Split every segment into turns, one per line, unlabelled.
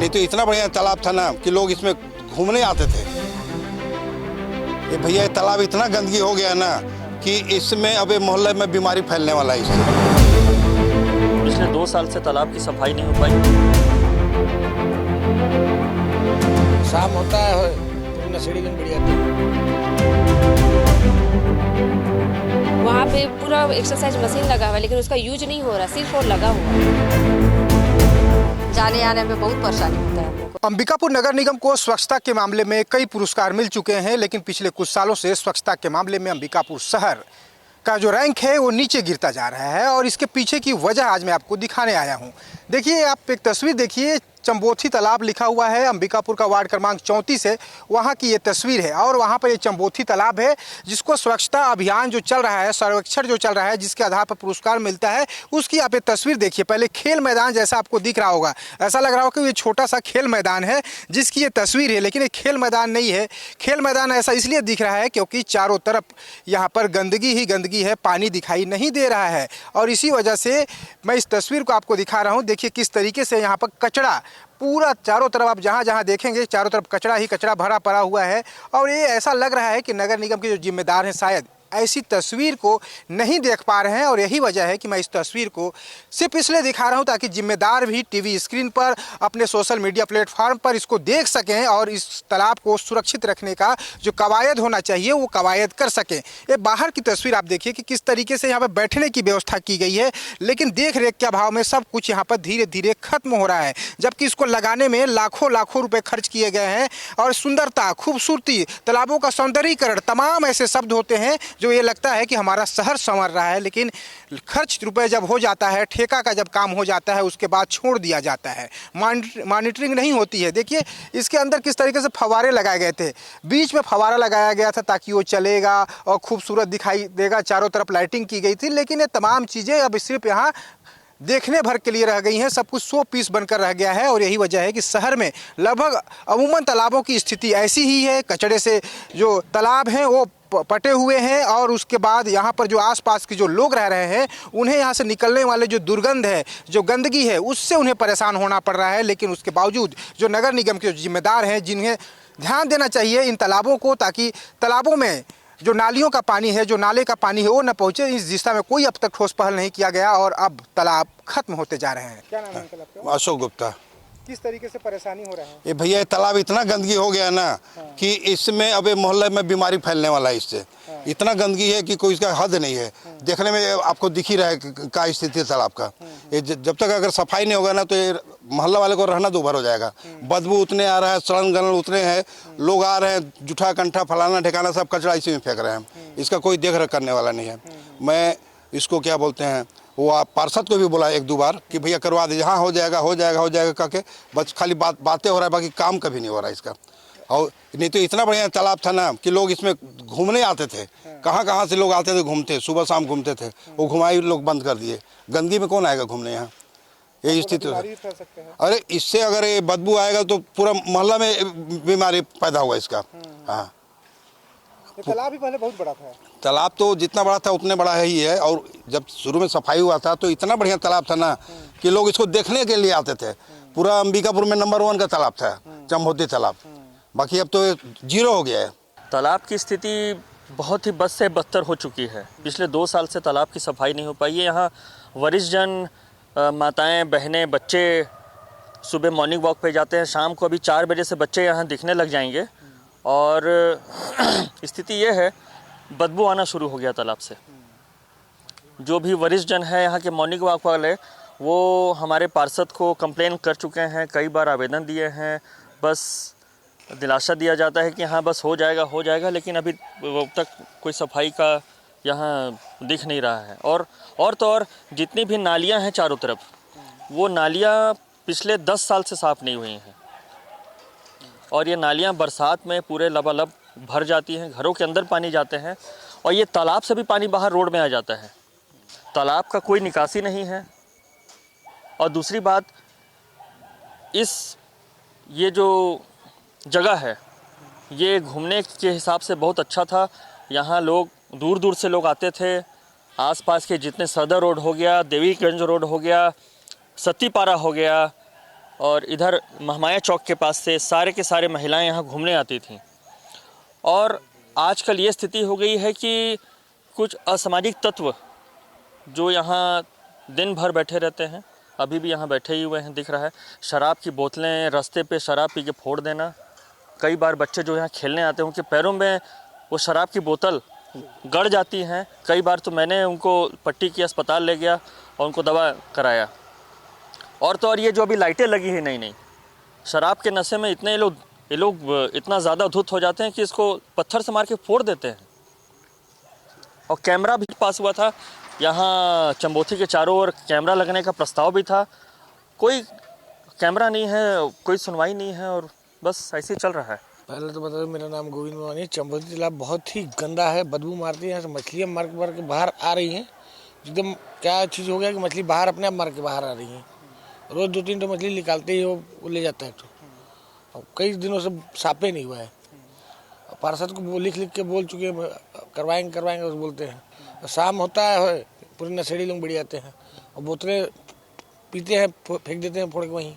नहीं तो इतना बढ़िया तालाब था ना कि लोग इसमें घूमने आते थे। ये भैया ये तालाब इतना गंदगी हो गया ना कि इसमें अब मोहल्ले में बीमारी फैलने वाला है इससे।
पिछले 2 साल से तालाब की सफाई नहीं हो पाई।
शाम होता है तो नशेड़ी गन बढ़िया थी।
वहाँ पे पूरा एक्सरसाइज मशीन लगा हुआ है लेकिन उसका यूज नहीं हो रहा, सिर्फ वो लगा हुआ। जाने आने में बहुत परेशानी होता है हम लोग को।
अंबिकापुर नगर निगम को स्वच्छता के मामले में कई पुरस्कार मिल चुके हैं, लेकिन पिछले कुछ सालों से स्वच्छता के मामले में अंबिकापुर शहर का जो रैंक है वो नीचे गिरता जा रहा है। और इसके पीछे की वजह आज मैं आपको दिखाने आया हूँ। देखिए, आप एक तस्वीर देखिए, चंबोथी तालाब लिखा हुआ है, अंबिकापुर का वार्ड क्रमांक 34 है, वहाँ की ये तस्वीर है। और वहाँ पर ये चंबोथी तालाब है जिसको स्वच्छता अभियान जो चल रहा है, सर्वेक्षण जो चल रहा है, जिसके आधार पर पुरस्कार मिलता है, उसकी आप ये तस्वीर देखिए। पहले खेल मैदान जैसा आपको दिख रहा होगा, ऐसा लग रहा होगा कि ये छोटा सा खेल मैदान है जिसकी ये तस्वीर है, लेकिन ये खेल मैदान नहीं है। खेल मैदान ऐसा इसलिए दिख रहा है क्योंकि चारों तरफ यहाँ पर गंदगी ही गंदगी है, पानी दिखाई नहीं दे रहा है। और इसी वजह से मैं इस तस्वीर को आपको दिखा रहा हूँ। देखिए किस तरीके से यहाँ पर कचरा पूरा चारों तरफ, आप जहाँ जहाँ देखेंगे चारों तरफ कचरा ही कचरा भरा पड़ा हुआ है। और ये ऐसा लग रहा है कि नगर निगम के जो जिम्मेदार हैं शायद ऐसी तस्वीर को नहीं देख पा रहे हैं। और यही वजह है कि मैं इस तस्वीर को सिर्फ इसलिए दिखा रहा हूं ताकि जिम्मेदार भी टीवी स्क्रीन पर, अपने सोशल मीडिया प्लेटफॉर्म पर इसको देख सकें और इस तालाब को सुरक्षित रखने का जो कवायद होना चाहिए वो कवायद कर सकें। ये बाहर की तस्वीर आप देखिए कि किस तरीके से यहाँ पर बैठने की व्यवस्था की गई है, लेकिन देख रेख के अभाव में सब कुछ यहाँ पर धीरे धीरे खत्म हो रहा है, जबकि इसको लगाने में लाखों लाखों रुपये खर्च किए गए हैं। और सुंदरता, खूबसूरती, तालाबों का सौंदर्यीकरण, तमाम ऐसे शब्द होते हैं जो ये लगता है कि हमारा शहर संवर रहा है, लेकिन खर्च रुपए जब हो जाता है, ठेका का जब काम हो जाता है, उसके बाद छोड़ दिया जाता है, मॉनिटरिंग नहीं होती है। देखिए इसके अंदर किस तरीके से फव्वारे लगाए गए थे, बीच में फव्वारा लगाया गया था ताकि वो चलेगा और खूबसूरत दिखाई देगा, चारों तरफ लाइटिंग की गई थी, लेकिन ये तमाम चीज़ें अब सिर्फ यहाँ देखने भर के लिए रह गई हैं, सब कुछ 100 पीस बनकर रह गया है। और यही वजह है कि शहर में लगभग अमूमन तालाबों की स्थिति ऐसी ही है, कचरे से जो तालाब हैं वो पटे हुए हैं। और उसके बाद यहाँ पर जो आसपास के जो लोग रह रहे हैं उन्हें यहाँ से निकलने वाले जो दुर्गंध है, जो गंदगी है, उससे उन्हें परेशान होना पड़ रहा है। लेकिन उसके बावजूद जो नगर निगम के जो जिम्मेदार हैं, जिन्हें ध्यान देना चाहिए इन तालाबों को, ताकि तालाबों में जो नालियों का पानी है, जो नाले का पानी है, वो न पहुँचे, इस दिशा में कोई अब तक ठोस पहल नहीं किया गया और अब तालाब खत्म होते जा रहे हैं। क्या नाम है अंकल आपका?
अशोक गुप्ता।
किस तरीके से परेशानी हो रहा है?
ये भैया ये तालाब इतना गंदगी हो गया ना कि इसमें अब मोहल्ले में बीमारी फैलने वाला है इससे। इतना गंदगी है कि कोई इसका हद नहीं है। देखने में आपको दिख ही रहा है क्या स्थिति है तालाब का। ये जब तक अगर सफाई नहीं होगा ना तो ये मोहल्ला वाले को रहना दूभर हो जाएगा। बदबू उतने आ रहा है, सड़न गलन उतने हैं, लोग आ रहे हैं, जूठा कंठा फलाना ठिकाना सब कचरा इसी में फेंक रहे हैं। इसका कोई देख रेख करने वाला नहीं है। मैं इसको क्या बोलते हैं, वो आप पार्षद को भी बोला 1-2 बार कि भैया करवा दीजिए, हाँ हो जाएगा हो जाएगा हो जाएगा करके, बस खाली बातें हो रहा है, बाकी काम कभी नहीं हो रहा है इसका। और नहीं तो इतना बढ़िया तालाब था ना कि लोग इसमें घूमने आते थे, कहाँ कहाँ से लोग आते थे, घूमते, सुबह शाम घूमते थे। वो घुमाई लोग बंद कर दिए। गंदगी में कौन आएगा घूमने यहाँ, ये स्थिति है। अरे इससे अगर ये बदबू आएगा तो पूरा मोहल्ला में बीमारी पैदा होगा इसका। हाँ,
तालाब भी पहले बहुत बड़ा था।
तालाब तो जितना बड़ा था उतने बड़ा ही है। और जब शुरू में सफाई हुआ था तो इतना बढ़िया तालाब था ना कि लोग इसको देखने के लिए आते थे। पूरा अंबिकापुर में नंबर 1 का तालाब था, चंबोथी तालाब। बाकी अब तो 0 हो गया है।
तालाब की स्थिति बहुत ही बद से बदतर हो चुकी है। पिछले 2 साल से तालाब की सफाई नहीं हो पाई है। यहाँ वरिष्ठ जन, माताएं, बहनें, बच्चे सुबह मॉर्निंग वॉक पे जाते हैं, शाम को अभी 4 बजे से बच्चे यहाँ दिखने लग जाएंगे। और स्थिति ये है, बदबू आना शुरू हो गया तालाब से। जो भी वरिष्ठ जन है यहाँ के मॉर्निंग वॉक वाले, वो हमारे पार्षद को कंप्लेन कर चुके हैं, कई बार आवेदन दिए हैं। बस दिलासा दिया जाता है कि हाँ बस हो जाएगा, लेकिन अभी तक कोई सफाई का यहाँ दिख नहीं रहा है। और तो और जितनी भी नालियाँ हैं चारों तरफ, वो नालियाँ पिछले 10 साल से साफ़ नहीं हुई हैं। और ये नालियाँ बरसात में पूरे लबालब भर जाती हैं, घरों के अंदर पानी जाते हैं। और ये तालाब से भी पानी बाहर रोड में आ जाता है। तालाब का कोई निकासी नहीं है। और दूसरी बात, ये जो जगह है ये घूमने के हिसाब से बहुत अच्छा था। यहाँ लोग दूर दूर से लोग आते थे। आसपास के जितने सदर रोड हो गया, देवीगंज रोड हो गया, सतीपारा हो गया, और इधर महमाया चौक के पास से सारे के सारे महिलाएं यहाँ घूमने आती थीं। और आजकल ये स्थिति हो गई है कि कुछ असामाजिक तत्व जो यहाँ दिन भर बैठे रहते हैं, अभी भी यहाँ बैठे ही हुए हैं, दिख रहा है। शराब की बोतलें रास्ते पे शराब पी के फोड़ देना। कई बार बच्चे जो यहाँ खेलने आते हैं उनके पैरों में वो शराब की बोतल गड़ जाती हैं। कई बार तो मैंने उनको पट्टी की, अस्पताल ले गया और उनको दवा कराया। और तो और ये जो अभी लाइटें लगी हैं नई नई, शराब के नशे में इतने ये लोग इतना ज़्यादा धुत हो जाते हैं कि इसको पत्थर से मार के फोड़ देते हैं। और कैमरा भी पास हुआ था यहाँ चंबोथी के चारों ओर, कैमरा लगने का प्रस्ताव भी था। कोई कैमरा नहीं है, कोई सुनवाई नहीं है और बस ऐसे ही चल रहा है।
पहले तो बता दो, मेरा नाम गोविंद मोहन है। चंबोथी तालाब बहुत ही गंदा है, बदबू मारती है। यहाँ से मछलियाँ मर के बाहर आ रही हैं। एकदम क्या चीज़ हो गया कि मछली बाहर अपने आप मर के बाहर आ रही हैं। रोज़ 2-3 तो मछली निकालते ही वो ले जाता है। तो कई दिनों से साफे नहीं हुआ है। पार्षद को लिख के बोल चुके हैं, करवाएंगे उस बोलते हैं। शाम होता है, पूरे नशेड़ी लोग बढ़ जाते हैं और बोतलें पीते हैं, फेंक देते हैं फोड़ के वहीं।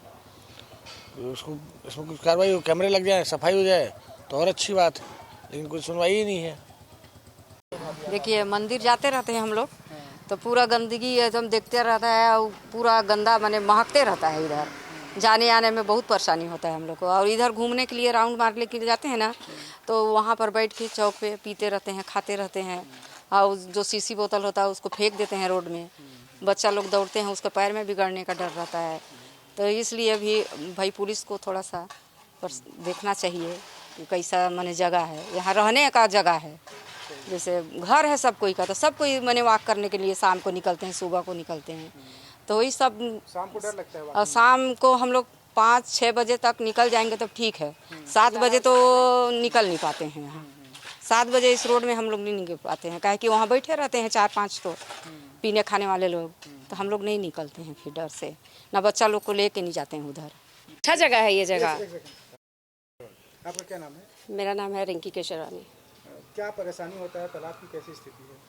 उसको इसमें कुछ कार्रवाई हो, कैमरे लग जाए, सफाई हो जाए तो और अच्छी बात है, लेकिन कोई सुनवाई ही नहीं है।
देखिए, मंदिर जाते रहते हैं हम लोग तो पूरा गंदगी एकदम देखते रहता है और पूरा गंदा माने महकते रहता है। इधर जाने आने में बहुत परेशानी होता है हम लोग को। और इधर घूमने के लिए राउंड मारने के लिए जाते हैं ना, तो वहाँ पर बैठ के चौक पे पीते रहते हैं, खाते रहते हैं। और जो शीशी बोतल होता है उसको फेंक देते हैं रोड में। बच्चा लोग दौड़ते हैं, उसके पैर में बिगड़ने का डर रहता है। तो इसलिए भी भाई पुलिस को थोड़ा सा देखना चाहिए कि कैसा माने जगह है, यहाँ रहने का जगह है। जैसे घर है सब कोई का, तो सब कोई माने वॉक करने के लिए शाम को निकलते हैं, सुबह को निकलते हैं। तो वही सब
शाम को डर लगता है।
और शाम को हम लोग 5-6 बजे तक निकल जाएंगे तो ठीक है। 7 बजे तो निकल नहीं पाते हैं यहाँ। 7 बजे इस रोड में हम लोग नहीं निकल पाते हैं, काहे कि वहाँ बैठे रहते हैं 4-5 तो पीने खाने वाले लोग। तो हम लोग नहीं निकलते हैं फिर डर से, ना बच्चा लोग को लेके नहीं जाते हैं उधर। अच्छा जगह है ये जगह।
आपका क्या नाम है?
मेरा नाम है रिंकी केशरानी।
क्या परेशानी होता है? तालाब की कैसी स्थिति है?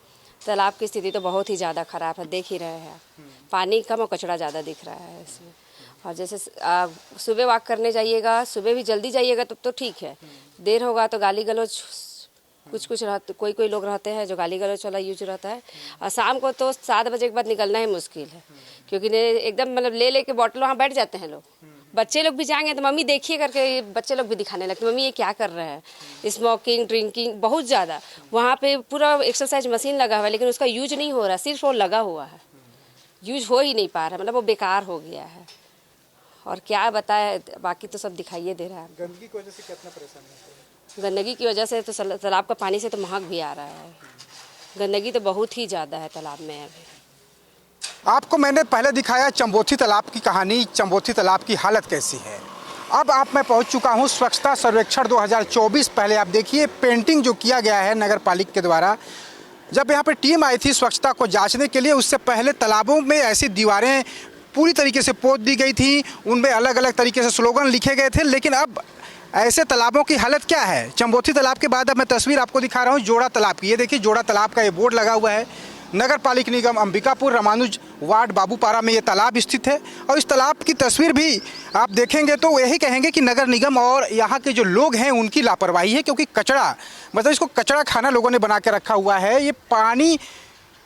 तालाब की स्थिति तो बहुत ही ज़्यादा ख़राब है, देख ही रहे हैं। पानी कम और कचरा ज़्यादा दिख रहा है इसमें। और जैसे सुबह वॉक करने जाइएगा, सुबह भी जल्दी जाइएगा तब तो ठीक है। देर होगा तो गाली गलौज कुछ रहते, कोई लोग रहते हैं जो गाली गलौज वाला यूज रहता है। और शाम को तो 7 बजे के बाद निकलना ही मुश्किल है, क्योंकि एकदम मतलब ले के बॉटल वहाँ बैठ जाते हैं लोग। बच्चे लोग भी जाएंगे तो मम्मी देखिए करके बच्चे लोग भी दिखाने लगते, मम्मी ये क्या कर रहे हैं। स्मोकिंग, ड्रिंकिंग बहुत ज़्यादा। वहाँ पे पूरा एक्सरसाइज मशीन लगा हुआ है, लेकिन उसका यूज नहीं हो रहा, सिर्फ वो लगा हुआ है, यूज हो ही नहीं पा रहा, मतलब वो बेकार हो गया है। और क्या बताए, बाकी तो सब दिखाइए दे रहा है।
गंदगी की वजह से कितना परेशानी होता है?
गंदगी की वजह से तो तालाब का पानी से तो महक भी आ रहा है। गंदगी तो बहुत ही ज़्यादा है तालाब में अभी।
आपको मैंने पहले दिखाया चंबोथी तालाब की कहानी, चंबोथी तालाब की हालत कैसी है। अब मैं पहुंच चुका हूं स्वच्छता सर्वेक्षण 2024। पहले आप देखिए पेंटिंग जो किया गया है नगर पालिका के द्वारा। जब यहाँ पे टीम आई थी स्वच्छता को जांचने के लिए, उससे पहले तालाबों में ऐसी दीवारें पूरी तरीके से पोत दी गई थी, उनमें अलग अलग तरीके से स्लोगन लिखे गए थे। लेकिन अब ऐसे तालाबों की हालत क्या है? चंबोथी तालाब के बाद अब मैं तस्वीर आपको दिखा रहा हूँ जोड़ा तालाब की। ये देखिए जोड़ा तालाब का ये बोर्ड लगा हुआ है। नगर पालिका निगम अंबिकापुर रामानुज वार्ड बाबूपारा में ये तालाब स्थित है। और इस तालाब की तस्वीर भी आप देखेंगे तो यही कहेंगे कि नगर निगम और यहाँ के जो लोग हैं उनकी लापरवाही है, क्योंकि कचरा, मतलब इसको कचरा खाना लोगों ने बना के रखा हुआ है। ये पानी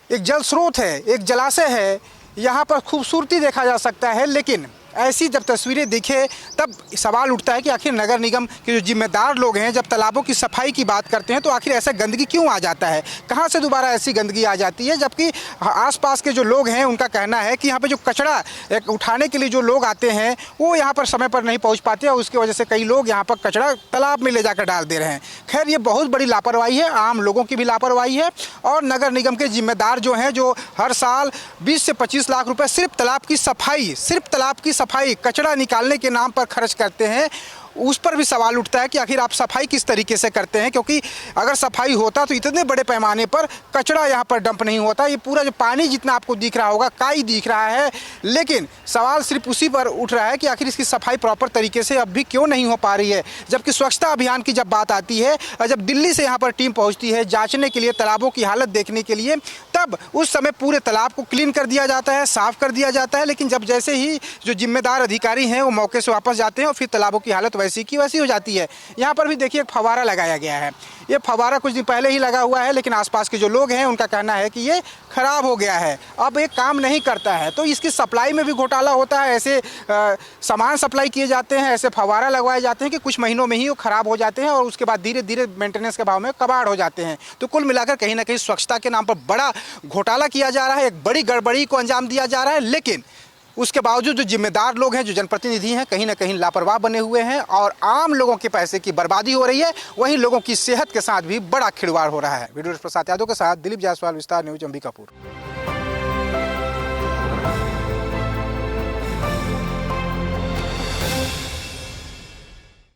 एक जल स्रोत है, एक जलाशय है, यहाँ पर खूबसूरती देखा जा सकता है। लेकिन ऐसी जब तस्वीरें दिखे तब सवाल उठता है कि आखिर नगर निगम के जो जिम्मेदार लोग हैं, जब तालाबों की सफाई की बात करते हैं तो आखिर ऐसा गंदगी क्यों आ जाता है, कहाँ से दोबारा ऐसी गंदगी आ जाती है। जबकि आसपास के जो लोग हैं उनका कहना है कि यहाँ पे जो कचरा उठाने के लिए जो लोग आते हैं वो यहाँ पर समय पर नहीं पहुँच पाते और उसकी वजह से कई लोग यहाँ पर कचरा तालाब में ले जाकर डाल दे रहे हैं। खैर, ये बहुत बड़ी लापरवाही है, आम लोगों की भी लापरवाही है। और नगर निगम के जिम्मेदार जो हैं, जो हर साल 20 से 25 लाख रुपए सिर्फ तालाब की सफाई कचरा निकालने के नाम पर खर्च करते हैं, उस पर भी सवाल उठता है कि आखिर आप सफाई किस तरीके से करते हैं, क्योंकि अगर सफाई होता तो इतने बड़े पैमाने पर कचरा यहाँ पर डंप नहीं होता। ये पूरा जो पानी जितना आपको दिख रहा होगा काई दिख रहा है, लेकिन सवाल सिर्फ उसी पर उठ रहा है कि आखिर इसकी सफाई प्रॉपर तरीके से अब भी क्यों नहीं हो पा रही है। जबकि स्वच्छता अभियान की जब बात आती है और जब दिल्ली से यहाँ पर टीम पहुँचती है जाँचने के लिए, तालाबों की हालत देखने के लिए, तब उस समय पूरे तालाब को क्लीन कर दिया जाता है, साफ कर दिया जाता है। लेकिन जब जैसे ही जो जिम्मेदार अधिकारी हैं वो मौके से वापस जाते हैं और फिर तालाबों की हालत वैसी की वैसी हो जाती है। यहाँ पर भी देखिए एक फव्वारा लगाया गया है। ये फव्वारा कुछ दिन पहले ही लगा हुआ है, लेकिन आसपास के जो लोग हैं उनका कहना है कि ये खराब हो गया है, अब ये काम नहीं करता है। तो इसकी सप्लाई में भी घोटाला होता है। ऐसे सामान सप्लाई किए जाते हैं, ऐसे फव्वारा लगवाए जाते हैं कि कुछ महीनों में ही वो खराब हो जाते हैं और उसके बाद धीरे धीरे मेंटेनेंस के भाव में कबाड़ हो जाते हैं। तो कुल मिलाकर कहीं ना कहीं स्वच्छता के नाम पर बड़ा घोटाला किया जा रहा है, एक बड़ी गड़बड़ी को अंजाम दिया जा रहा है। लेकिन उसके बावजूद जो जिम्मेदार लोग हैं, जो जनप्रतिनिधि हैं, कहीं ना कहीं लापरवाह बने हुए हैं और आम लोगों के पैसे की बर्बादी हो रही है, वहीं लोगों की सेहत के साथ भी बड़ा खिलवाड़ हो रहा है। वीडियो प्रसाद यादव के साथ दिलीप जायसवाल, विस्तार न्यूज, अंबिकापुर।